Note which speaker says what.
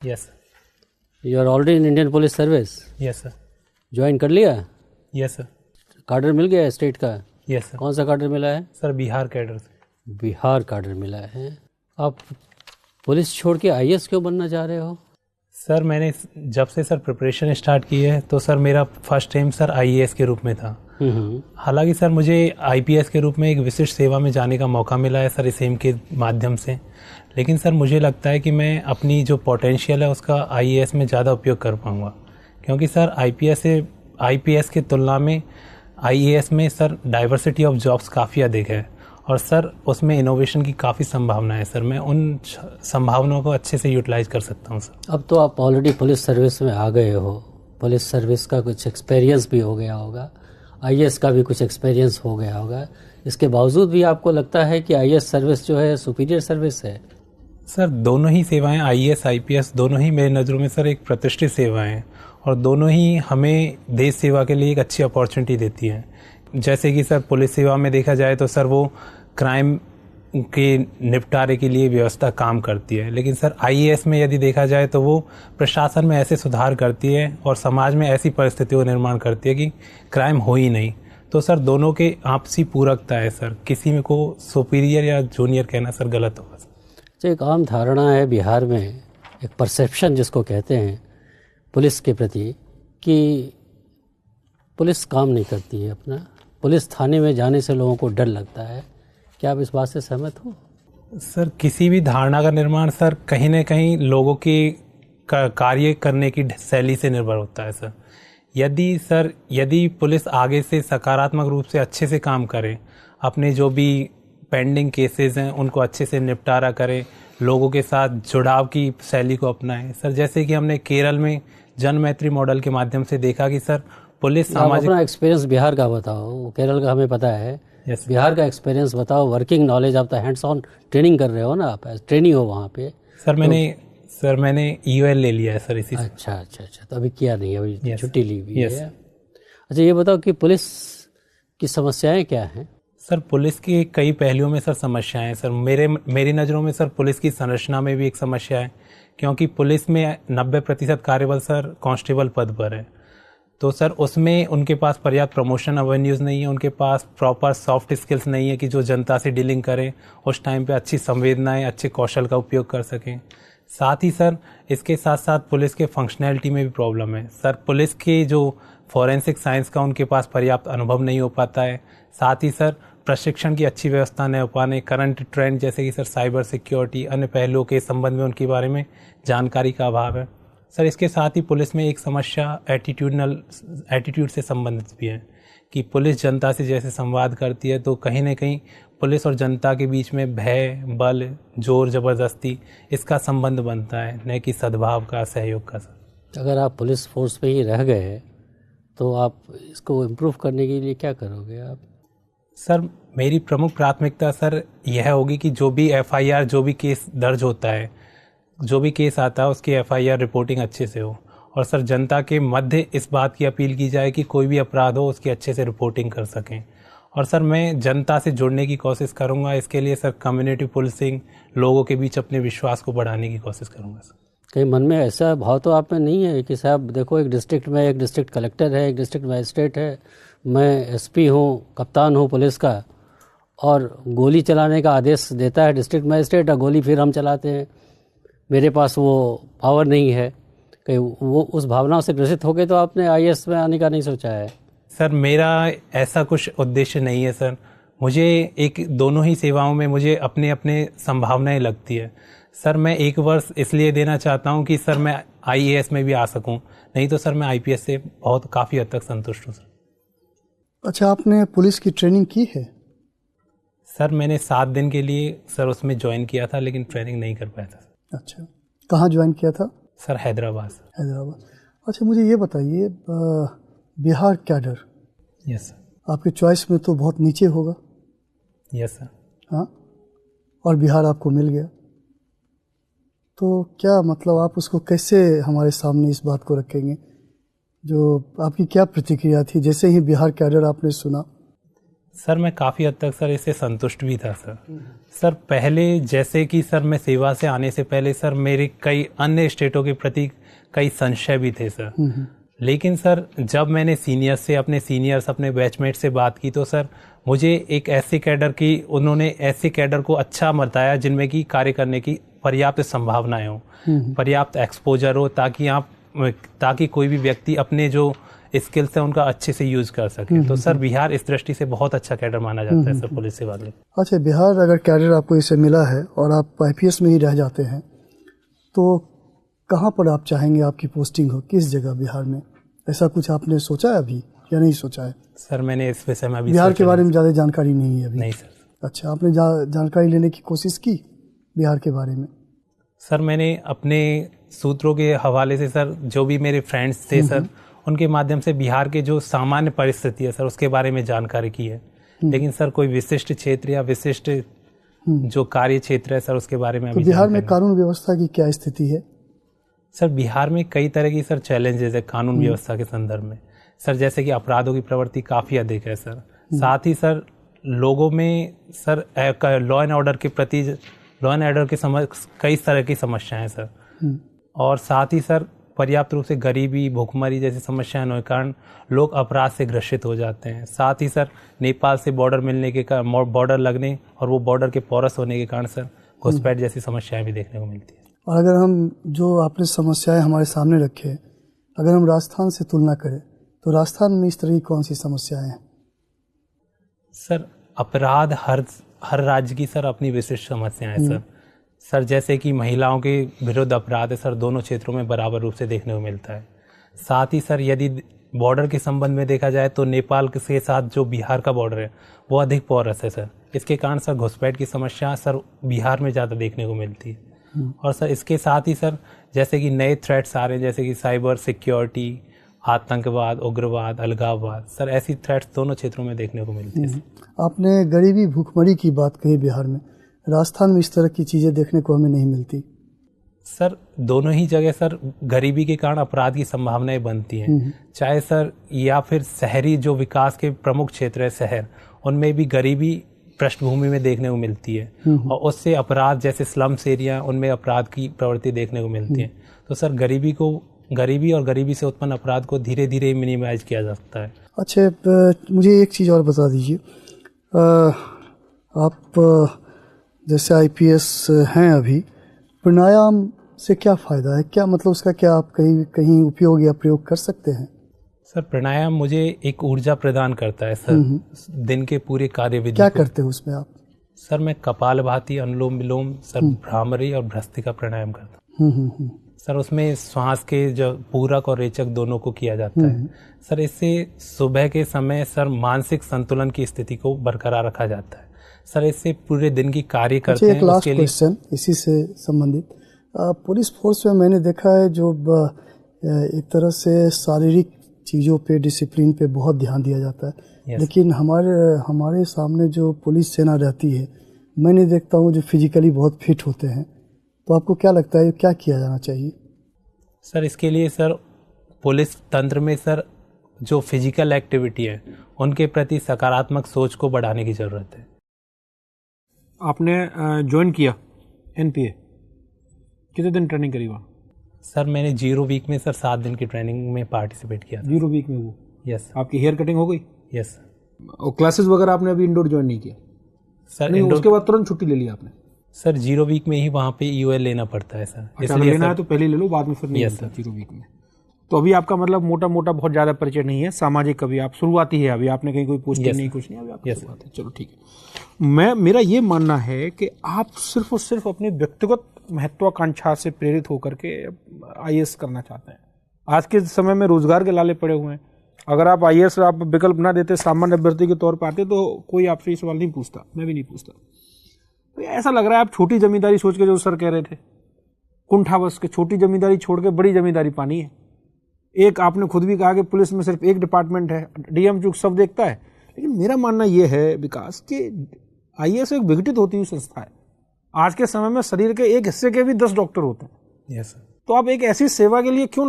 Speaker 1: Yes sir.
Speaker 2: You are already in Indian police service?
Speaker 1: Yes sir.
Speaker 2: Join कर लिया?
Speaker 1: Yes sir.
Speaker 2: Cadre मिल गया है स्टेट का?
Speaker 1: Yes sir.
Speaker 2: कौन सा कार्डर मिला है?
Speaker 1: सर बिहार कैडर से।
Speaker 2: बिहार कार्डर मिला है। आप पुलिस छोड़ के आईएएस क्यों बनना चाह रहे हो?
Speaker 1: सर मैंने जब से सर प्रिपरेशन स्टार्ट की है तो सर मेरा फर्स्ट एम सर आईएएस के रूप में था। हालांकि सर मुझे आईपीएस के रूप में एक विशिष्ट सेवा में जाने का मौका मिला है सर इस एम के माध्यम से, लेकिन सर मुझे लगता है कि मैं अपनी जो पोटेंशियल है उसका आईएएस में ज़्यादा उपयोग कर पाऊँगा, क्योंकि सर आईपीएस की तुलना में आईएएस में सर डाइवर्सिटी ऑफ जॉब्स काफ़ी अधिक है और सर उसमें इनोवेशन की काफ़ी संभावना है सर। मैं उन संभावनाओं को अच्छे से यूटिलाइज कर सकता हूँ सर।
Speaker 2: अब तो आप ऑलरेडी पुलिस सर्विस में आ गए हो, पुलिस सर्विस का कुछ एक्सपीरियंस भी हो गया होगा, आईएएस का भी कुछ एक्सपीरियंस हो गया होगा, इसके बावजूद भी आपको लगता है कि आईएएस सर्विस जो है सुपीरियर सर्विस है?
Speaker 1: सर दोनों ही सेवाएं आईएएस आईपीएस दोनों ही मेरी नज़रों में सर एक प्रतिष्ठित सेवाएं हैं और दोनों ही हमें देश सेवा के लिए एक अच्छी अपॉर्चुनिटी देती हैं। जैसे कि सर पुलिस सेवा में देखा जाए तो सर वो क्राइम के निपटारे के लिए व्यवस्था काम करती है, लेकिन सर आईएएस में यदि देखा जाए तो वो प्रशासन में ऐसे सुधार करती है और समाज में ऐसी परिस्थितियों का निर्माण करती है कि क्राइम हो ही नहीं। तो सर दोनों के आपसी पूरकता है सर, किसी में को सुपीरियर या जूनियर कहना सर गलत होगा।
Speaker 2: तो एक आम धारणा है बिहार में, एक परसेप्शन जिसको कहते हैं पुलिस के प्रति, कि पुलिस काम नहीं करती है अपना, पुलिस थाने में जाने से लोगों को डर लगता है। क्या आप इस बात से सहमत हो?
Speaker 1: सर किसी भी धारणा का निर्माण सर कहीं ना कहीं लोगों की कार्य करने की शैली से निर्भर होता है सर। यदि पुलिस आगे से सकारात्मक रूप से अच्छे से काम करे, अपने जो भी पेंडिंग केसेस हैं उनको अच्छे से निपटारा करे, लोगों के साथ जुड़ाव की शैली को अपनाए सर, जैसे कि हमने केरल में जन मैत्री मॉडल के माध्यम से देखा कि सर पुलिस सामाजिक।
Speaker 2: अपना एक्सपीरियंस बिहार का बताओ, केरल का हमें पता है।
Speaker 1: yes,
Speaker 2: बिहार का एक्सपीरियंस बताओ, वर्किंग नॉलेज, आप तो हैंड्स ऑन ट्रेनिंग कर रहे हो ना, आप ट्रेनिंग हो वहाँ पे।
Speaker 1: सर मैंने ईओएल ले लिया है सर इसी।
Speaker 2: अच्छा, तो अभी किया नहीं है, अभी छुट्टी ली हुई
Speaker 1: है।
Speaker 2: अच्छा ये बताओ कि पुलिस की समस्याएं क्या हैं?
Speaker 1: सर पुलिस की कई पहलुओं में सर समस्याएं हैं सर। मेरी नज़रों में सर पुलिस की संरचना में भी एक समस्या है, क्योंकि पुलिस में 90% कार्यबल सर कांस्टेबल पद पर है, तो सर उसमें उनके पास पर्याप्त प्रमोशन अवेन्यूज़ नहीं है, उनके पास प्रॉपर सॉफ्ट स्किल्स नहीं है कि जो जनता से डीलिंग करें उस टाइम पे अच्छी संवेदनाएं, अच्छे कौशल का उपयोग कर सकें। साथ ही सर इसके साथ साथ पुलिस के फंक्शनैलिटी में भी प्रॉब्लम है सर। पुलिस के जो फॉरेंसिक साइंस का उनके पास पर्याप्त अनुभव नहीं हो पाता है। साथ ही सर प्रशिक्षण की अच्छी व्यवस्था न हो पाने, करंट ट्रेंड जैसे कि सर साइबर सिक्योरिटी, अन्य पहलुओं के संबंध में उनके बारे में जानकारी का अभाव है सर। इसके साथ ही पुलिस में एक समस्या एटीट्यूड से संबंधित भी है कि पुलिस जनता से जैसे संवाद करती है तो कहीं ना कहीं पुलिस और जनता के बीच में भय, बल, जोर जबरदस्ती इसका संबंध बनता है, न कि सद्भाव का, सहयोग का सर।
Speaker 2: अगर आप पुलिस फोर्स में ही रह गए तो आप इसको इम्प्रूव करने के लिए क्या करोगे आप?
Speaker 1: सर मेरी प्रमुख प्राथमिकता सर यह होगी कि जो भी एफआईआर, जो भी केस दर्ज होता है, जो भी केस आता है उसकी एफआईआर रिपोर्टिंग अच्छे से हो और सर जनता के मध्य इस बात की अपील की जाए कि कोई भी अपराध हो उसकी अच्छे से रिपोर्टिंग कर सकें। और सर मैं जनता से जुड़ने की कोशिश करूंगा, इसके लिए सर कम्युनिटी पुलिसिंग, लोगों के बीच अपने विश्वास को बढ़ाने की कोशिश करूंगा सर।
Speaker 2: कहीं मन में ऐसा भाव तो आप में नहीं है कि साहब देखो, एक डिस्ट्रिक्ट में एक डिस्ट्रिक्ट कलेक्टर है, एक डिस्ट्रिक्ट मजिस्ट्रेट है, मैं एसपी हूँ, कप्तान हूँ पुलिस का, और गोली चलाने का आदेश देता है डिस्ट्रिक्ट मजिस्ट्रेट और गोली फिर हम चलाते हैं, मेरे पास वो पावर नहीं है? कहीं वो उस भावनाओं से ग्रसित हो गए तो आपने आईएएस में आने का नहीं सोचा है?
Speaker 1: सर मेरा ऐसा कुछ उद्देश्य नहीं है सर। मुझे दोनों ही सेवाओं में मुझे अपने अपने संभावनाएं लगती है सर। मैं 1 वर्ष इसलिए देना चाहता हूं कि सर मैं आईएएस में भी आ सकूं, नहीं तो सर मैं आईपीएस से काफ़ी हद तक संतुष्ट हूं सर।
Speaker 3: अच्छा, आपने पुलिस की ट्रेनिंग की है?
Speaker 1: सर मैंने 7 दिन के लिए सर उसमें ज्वाइन किया था, लेकिन ट्रेनिंग नहीं कर पाया था।
Speaker 3: अच्छा, कहाँ ज्वाइन किया था?
Speaker 1: सर हैदराबाद।
Speaker 3: अच्छा, मुझे ये बताइए, बिहार कैडर।
Speaker 1: Yes sir.
Speaker 3: आपके चॉइस में तो बहुत नीचे होगा।
Speaker 1: Yes sir.
Speaker 3: हाँ, और बिहार आपको मिल गया, तो क्या मतलब आप उसको कैसे हमारे सामने इस बात को रखेंगे? जो आपकी क्या प्रतिक्रिया थी जैसे ही बिहार कैडर आपने सुना?
Speaker 1: सर मैं काफ़ी हद तक सर इससे संतुष्ट भी था सर। सर पहले जैसे कि सर मैं सेवा से आने से पहले सर मेरे कई अन्य स्टेटों के प्रति कई संशय भी थे सर। लेकिन सर जब मैंने अपने सीनियर्स अपने बैचमेट से बात की तो सर मुझे एक ऐसे कैडर की उन्होंने ऐसे कैडर को अच्छा बताया जिनमें की कार्य करने की पर्याप्त संभावनाएं हो, पर्याप्त एक्सपोजर हो, ताकि कोई भी व्यक्ति अपने जो स्किल्स है उनका अच्छे से यूज कर सके। तो सर बिहार इस दृष्टि से बहुत अच्छा कैडर माना जाता है सर पुलिस सेवा के।
Speaker 3: अच्छा, बिहार अगर कैडर आपको इसे मिला है और आप आईपीएस में ही रह जाते हैं तो कहाँ पर आप चाहेंगे आपकी पोस्टिंग हो, किस जगह बिहार में? ऐसा कुछ आपने सोचा है अभी या नहीं सोचा है?
Speaker 1: सर मैंने इस विषय में अभी
Speaker 3: बिहार के बारे में ज़्यादा जानकारी नहीं है अभी?
Speaker 1: नहीं सर।
Speaker 3: अच्छा, आपने जानकारी लेने की कोशिश की बिहार के बारे में?
Speaker 1: सर मैंने अपने सूत्रों के हवाले से सर जो भी मेरे फ्रेंड्स थे सर उनके माध्यम से बिहार के जो सामान्य परिस्थिति है सर उसके बारे में जानकारी की है। लेकिन सर कोई विशिष्ट क्षेत्र या विशिष्ट जो कार्य क्षेत्र है सर उसके बारे में
Speaker 3: तो बिहार में कानून व्यवस्था की क्या स्थिति है?
Speaker 1: सर बिहार में कई तरह की सर चैलेंजेस है कानून व्यवस्था के संदर्भ में सर, जैसे कि अपराधों की प्रवृत्ति काफ़ी अधिक है सर। साथ ही सर लोगों में सर लॉ एंड ऑर्डर के प्रति कई तरह की समस्याएं हैं सर। और साथ ही सर पर्याप्त रूप से गरीबी, भूखमरी जैसी समस्याएं होने के कारण लोग अपराध से ग्रसित हो जाते हैं। साथ ही सर नेपाल से बॉर्डर मिलने के कारण, बॉर्डर लगने और वो बॉर्डर के पोरस होने के कारण सर घुसपैठ जैसी समस्याएं भी देखने को मिलती है।
Speaker 3: और अगर हम जो आपने समस्याएं हमारे सामने रखे, अगर हम राजस्थान से तुलना करें तो राजस्थान में इस तरह की कौन सी समस्याएं हैं?
Speaker 1: सर अपराध हर राज्य की सर अपनी विशिष्ट समस्याएं हैं सर जैसे कि महिलाओं के विरुद्ध अपराध है सर दोनों क्षेत्रों में बराबर रूप से देखने को मिलता है। साथ ही सर यदि बॉर्डर के संबंध में देखा जाए तो नेपाल के साथ जो बिहार का बॉर्डर है वो अधिक पोरस है सर। इसके कारण सर घुसपैठ की समस्या सर बिहार में ज़्यादा देखने को मिलती है। और सर इसके साथ ही सर जैसे कि नए थ्रेट्स आ रहे हैं जैसे कि साइबर सिक्योरिटी, आतंकवाद, उग्रवाद, अलगाववाद, सर ऐसी थ्रेट्स दोनों क्षेत्रों में देखने को मिलती है।
Speaker 3: आपने गरीबी भूखमरी की बात कही बिहार में, राजस्थान में इस तरह की चीज़ें देखने को हमें नहीं मिलती।
Speaker 1: सर दोनों ही जगह सर गरीबी के कारण अपराध की संभावनाएं बनती हैं, चाहे सर या फिर शहरी जो विकास के प्रमुख क्षेत्र है शहर, उनमें भी गरीबी पृष्ठभूमि में देखने को मिलती है और उससे अपराध जैसे स्लम्स एरिया उनमें अपराध की प्रवृत्ति देखने को मिलती है। तो सर गरीबी और गरीबी से उत्पन्न अपराध को धीरे धीरे मिनिमाइज किया जा सकता है।
Speaker 3: अच्छा, मुझे एक चीज़ और बता दीजिए, आप जैसे आईपीएस हैं अभी, प्राणायाम से क्या फ़ायदा है? क्या मतलब उसका क्या आप कहीं उपयोग या प्रयोग कर सकते हैं?
Speaker 1: सर प्राणायाम मुझे एक ऊर्जा प्रदान करता है सर दिन के पूरे कार्यविधि।
Speaker 3: क्या करते हैं उसमें आप?
Speaker 1: सर मैं कपालभाति, अनुलोम विलोम, सर भ्रामरी और भ्रस्तिका प्राणायाम करता हूँ। सर उसमें श्वास के जो पूरक और रेचक दोनों को किया जाता है। सर इससे सुबह के समय सर मानसिक संतुलन की स्थिति को बरकरार रखा जाता है। सर इससे पूरे दिन की कार्य करते हैं।
Speaker 3: एक लास्ट क्वेश्चन इसी से संबंधित, पुलिस फोर्स में मैंने देखा है जो एक तरह से शारीरिक चीज़ों पे, डिसिप्लिन पे बहुत ध्यान दिया जाता है, लेकिन हमारे सामने जो पुलिस सेना रहती है, मैंने देखता हूँ जो फिजिकली बहुत फिट होते हैं। तो आपको क्या लगता है क्या किया जाना चाहिए?
Speaker 1: सर इसके लिए सर पुलिस तंत्र में सर जो फिजिकल एक्टिविटी है उनके प्रति सकारात्मक सोच को बढ़ाने की ज़रूरत है।
Speaker 4: आपने ज्वाइन किया एनपीए, कितने दिन ट्रेनिंग करी वहाँ?
Speaker 1: सर मैंने 0 वीक में सर 7 दिन की ट्रेनिंग में पार्टिसिपेट किया।
Speaker 4: 0 वीक में वो?
Speaker 1: यस।
Speaker 4: आपकी हेयर कटिंग हो गई?
Speaker 1: यस।
Speaker 4: और क्लासेस वगैरह आपने अभी इंडोर ज्वाइन नहीं किया?
Speaker 1: सर
Speaker 4: नहीं, उसके बाद तुरंत छुट्टी ले ली आपने?
Speaker 1: सर 0 वीक में ही वहाँ पे ईओएल लेना पड़ता है सर।
Speaker 4: इसलिए लेना है तो पहले ले लो, बाद में फिर नहीं मिलता 0 वीक में। तो अभी आपका मतलब मोटा मोटा बहुत ज़्यादा परिचय नहीं है सामाजिक, कभी आप शुरुआती है, अभी आपने कहीं कोई पोस्टिंग नहीं, कुछ नहीं, अभी आप शुरुआत है। चलो ठीक है। मेरा ये मानना है कि आप सिर्फ और सिर्फ अपनी व्यक्तिगत महत्वाकांक्षा से प्रेरित होकर के आईएएस करना चाहते हैं। आज के समय में रोजगार के लाले पड़े हुए हैं। अगर आप आईएएस आप विकल्प ना देते, सामान्य अभ्यर्थी के तौर पर आते, तो कोई आपसे ये सवाल नहीं पूछता, मैं भी नहीं पूछता। तो ऐसा लग रहा है आप छोटी जमींदारी सोच के, जो सर कह रहे थे, कुंठावश के छोटी जमींदारी छोड़ के बड़ी जमींदारी पानी है। एक आपने खुद भी कहा कि पुलिस में सिर्फ एक डिपार्टमेंट है, डीएम चूक सब देखता है, लेकिन मेरा मानना यह है विकास कि आईएएस एक विघटित होती हुई संस्था है। आज के समय में शरीर के एक हिस्से के भी 10 डॉक्टर होते हैं।
Speaker 1: Yes sir.
Speaker 4: तो आप एक ऐसी सेवा के लिए क्यों